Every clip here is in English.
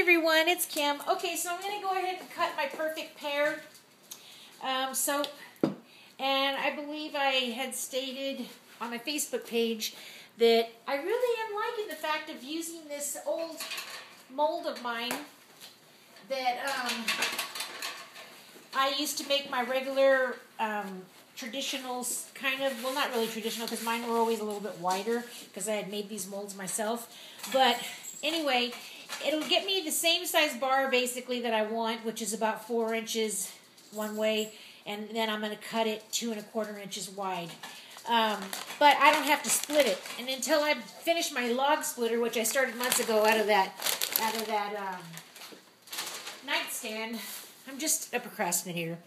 everyone, it's Kim. Okay, so I'm going to go ahead and cut my perfect pear soap. And I believe I had stated on my Facebook page that I really am liking the fact of using this old mold of mine that I used to make my regular traditional kind of, well, not really traditional because mine were always a little bit wider because I had made these molds myself. But anyway, it'll get me the same size bar basically that I want, which is about 4 inches one way, and then I'm going to cut it 2 1/4 inches wide. But I don't have to split it, and until I finish my log splitter, which I started months ago out of that nightstand. I'm just a procrastinator.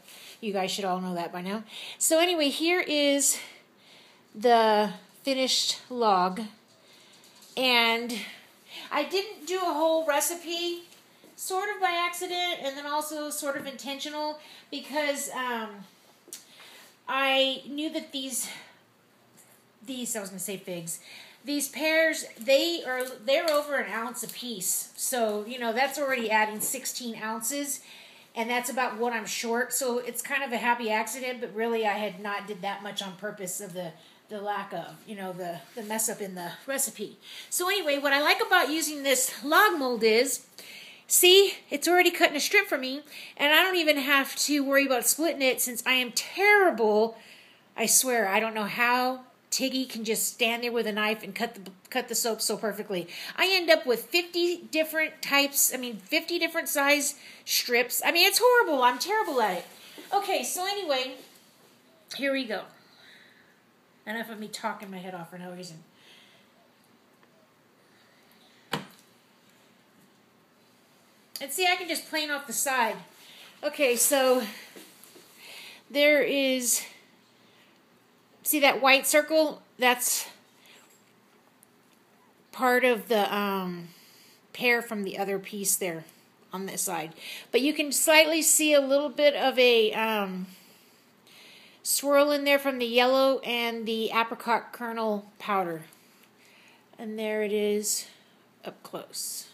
You guys should all know that by now. So anyway, here is the finished log, and I didn't do a whole recipe, sort of by accident, and then also sort of intentional, because I knew that these I was going to say figs, these pears, they're over an ounce a piece. So, you know, that's already adding 16 ounces, and that's about what I'm short. So it's kind of a happy accident, but really I had not did that much on purpose of the lack of, you know, the mess up in the recipe. So anyway, what I like about using this log mold is, see, it's already cutting a strip for me, and I don't even have to worry about splitting it since I am terrible. I swear, I don't know how Tiggy can just stand there with a knife and cut the soap so perfectly. I end up with 50 different types, 50 different size strips. I mean, it's horrible. I'm terrible at it. Okay, so anyway, here we go. Enough of me talking my head off for no reason. And see, I can just plane off the side. Okay, so there is, see that white circle? That's part of the pear from the other piece there on this side. But you can slightly see a little bit of a swirl in there from the yellow and the apricot kernel powder. And there it is up close.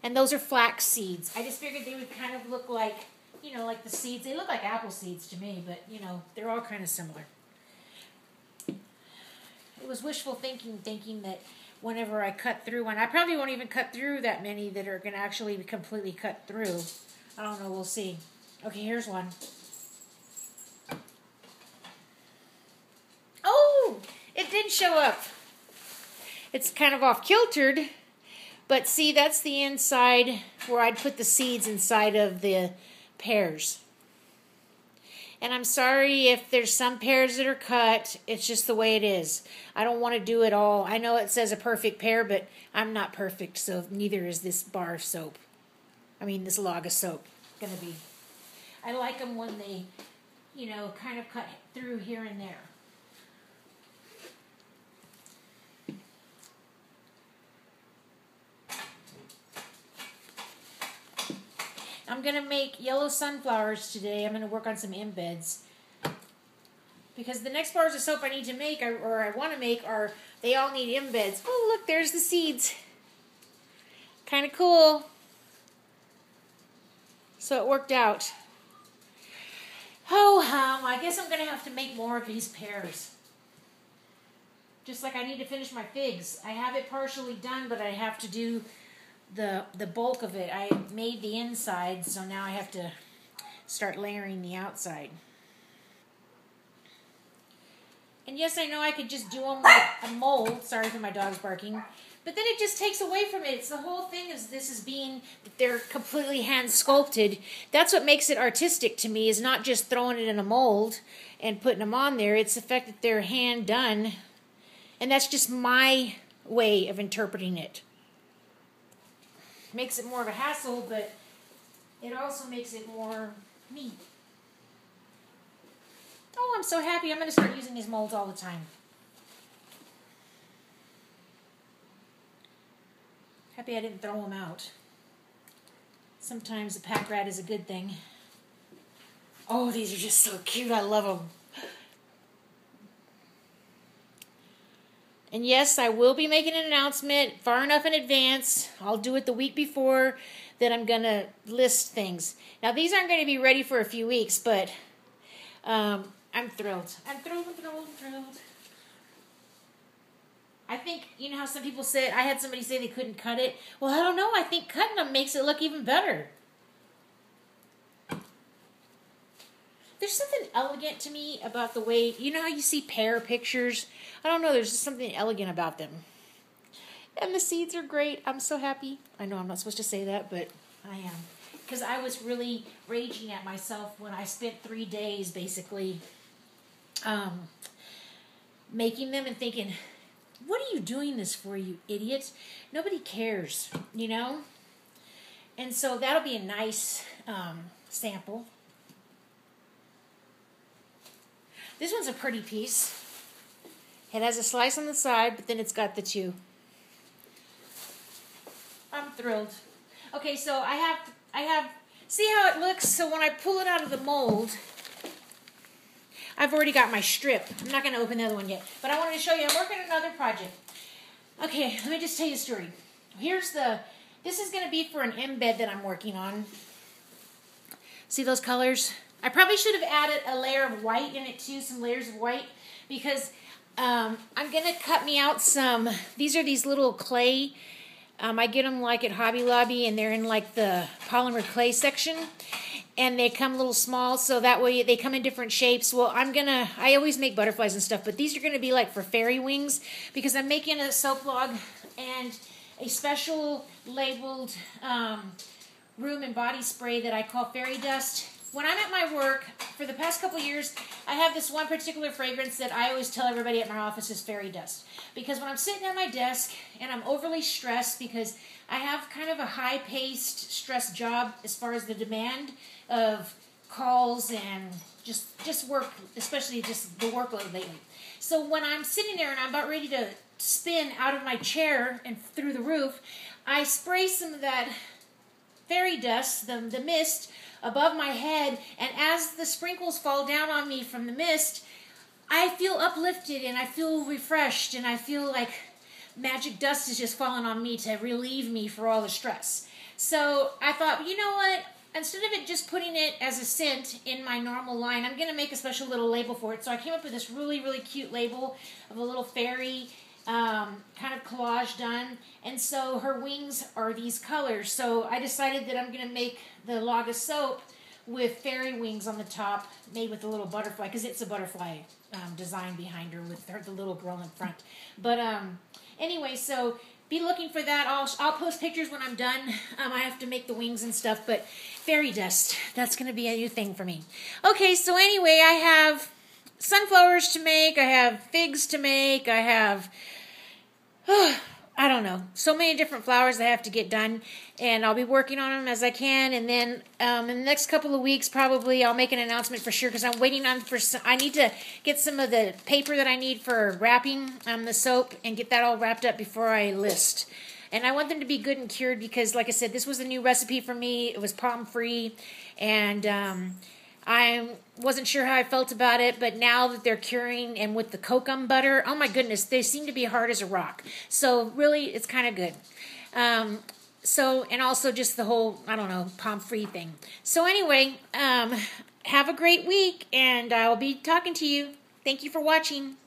And those are flax seeds. I just figured they would kind of look like, you know, like the seeds. They look like apple seeds to me, but, you know, they're all kind of similar. It was wishful thinking that whenever I cut through one, I probably won't even cut through that many that are going to actually be completely cut through. I don't know. We'll see. Okay, here's one. Oh, it did show up. It's kind of off-kiltered. But see, that's the inside where I'd put the seeds inside of the pears. And I'm sorry if there's some pears that are cut. It's just the way it is. I don't want to do it all. I know it says a perfect pear, but I'm not perfect, so neither is this bar of soap. This log of soap going to be. I like them when they, you know, kind of cut through here and there. I'm going to make yellow sunflowers today. I'm going to work on some embeds. Because the next bars of soap I need to make, or I want to make, they all need embeds. Oh, look, there's the seeds. Kind of cool. So it worked out. Oh, I guess I'm going to have to make more of these pears. Just like I need to finish my figs. I have it partially done, but I have to do the bulk of it. I made the inside, so now I have to start layering the outside. And yes, I know I could just do them like a mold. Sorry for my dogs barking. But then it just takes away from it. It's the whole thing is this is being, they're completely hand sculpted. That's what makes it artistic to me, is not just throwing it in a mold and putting them on there. It's the fact that they're hand done. And that's just my way of interpreting it. Makes it more of a hassle, but it also makes it more me. Oh, I'm so happy. I'm going to start using these molds all the time. Happy I didn't throw them out. Sometimes a pack rat is a good thing. Oh, these are just so cute. I love them. And yes, I will be making an announcement far enough in advance. I'll do it the week before that I'm going to list things. Now, these aren't going to be ready for a few weeks, but I'm thrilled. I'm thrilled. I think, you know how some people said, I had somebody say they couldn't cut it. Well, I don't know. I think cutting them makes it look even better. There's something elegant to me about the way, you know how you see Pear pictures? I don't know, there's just something elegant about them. And the seeds are great. I'm so happy. I know I'm not supposed to say that, but I am. Because I was really raging at myself when I spent 3 days basically making them and thinking, what are you doing this for, you idiot? Nobody cares, you know? And so that'll be a nice sample. This one's a pretty piece. It has a slice on the side, but then it's got the two. I'm thrilled. Okay, so I have, see how it looks? So when I pull it out of the mold, I've already got my strip. I'm not going to open the other one yet, but I wanted to show you, I'm working on another project. Okay, let me just tell you a story. This is going to be for an embed that I'm working on. See those colors? I probably should have added a layer of white in it too, some layers of white, because I'm going to cut me out some, these are these little clay, I get them like at Hobby Lobby, and they're in like the polymer clay section, and they come a little small, so that way they come in different shapes. Well, I always make butterflies and stuff, but these are going to be like for fairy wings, because I'm making a soap log and a special labeled room and body spray that I call fairy dust. When I'm at my work, for the past couple years, I have this one particular fragrance that I always tell everybody at my office is fairy dust. Because when I'm sitting at my desk and I'm overly stressed because I have kind of a high-paced, stressed job as far as the demand of calls and just work, especially just the workload lately. So when I'm sitting there and I'm about ready to spin out of my chair and through the roof, I spray some of that fairy dust, the mist, above my head, and as the sprinkles fall down on me from the mist, I feel uplifted and I feel refreshed and I feel like magic dust is just falling on me to relieve me for all the stress. So I thought, you know what? Instead of it just putting it as a scent in my normal line, I'm going to make a special little label for it. So I came up with this really, really cute label of a little fairy kind of collage done, and so her wings are these colors. So I decided that I'm going to make the log of soap with fairy wings on the top, made with a little butterfly, because it's a butterfly design behind her with the little girl in front. But anyway, so be looking for that. I'll post pictures when I'm done. I have to make the wings and stuff, but fairy dust, that's going to be a new thing for me. Okay, so anyway, I have sunflowers to make, I have figs to make, I have I don't know, so many different flowers I have to get done, and I'll be working on them as I can, and then in the next couple of weeks probably I'll make an announcement for sure, because I'm waiting on I need to get some of the paper that I need for wrapping the soap and get that all wrapped up before I list. And I want them to be good and cured because, like I said, this was a new recipe for me. It was problem-free, and I wasn't sure how I felt about it, but now that they're curing and with the kokum butter, oh my goodness, they seem to be hard as a rock. So really, it's kind of good. And also just the whole, I don't know, palm-free thing. So anyway, have a great week, and I'll be talking to you. Thank you for watching.